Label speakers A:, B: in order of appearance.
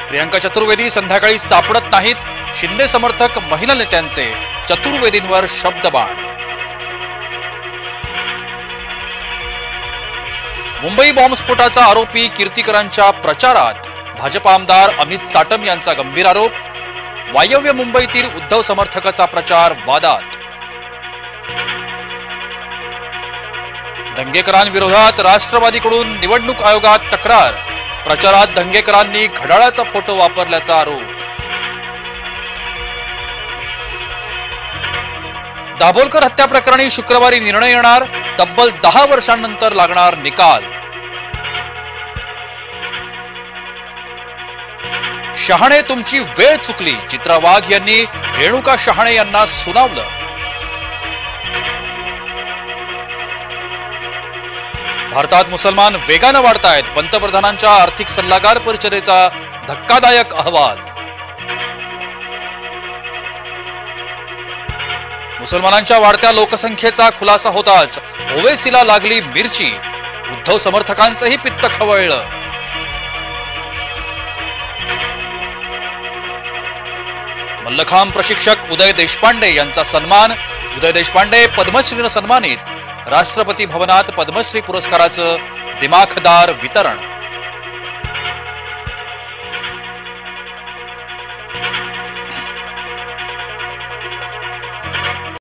A: प्रियंका चतुर्वेदी संध्याकाळी सापडत नाहीत. शिंदे समर्थक महिला नेत्यांचे चतुर्वेदींवर शब्दबाण. मुंबई बॉम्बस्फोटाचा आरोपी कीर्तिकरांच्या प्रचारात भाजप आमदार अमित साटम यांचा गंभीर आरोप. वायव्य मुंबईतील उद्धव समर्थकाचा प्रचार वादात. दंगेकरांविरोधात राष्ट्रवादीकडून निवडणूक आयोगात तक्रार. प्रचारात दंगेकरांनी घड्याळाचा फोटो वापरल्याचा आरोप. दाभोलकर हत्या प्रकरणी शुक्रवारी निर्णय येणार. तब्बल 10 वर्षांनंतर लागणार निकाल. शहाणे तुमची वेळ चुकली. चित्रा वाघ यांनी रेणुका शहाणे यांना सुनावलं. भारतात मुसलमान वेगानं वाढतायत. पंतप्रधानांच्या आर्थिक सल्लागार परिषदेचा धक्कादायक अहवाल. मुसलमानांच्या वाढत्या लोकसंख्येचा खुलासा होताच ओवेसीला लागली मिरची. उद्धव समर्थकांचंही पित्त खवळलं. मल्लखांब प्रशिक्षक उदय देशपांडे यांचा सन्मान. उदय देशपांडे पद्मश्रीनं सन्मानित. राष्ट्रपती भवनात पद्मश्री पुरस्काराचं दिमाखदार वितरण.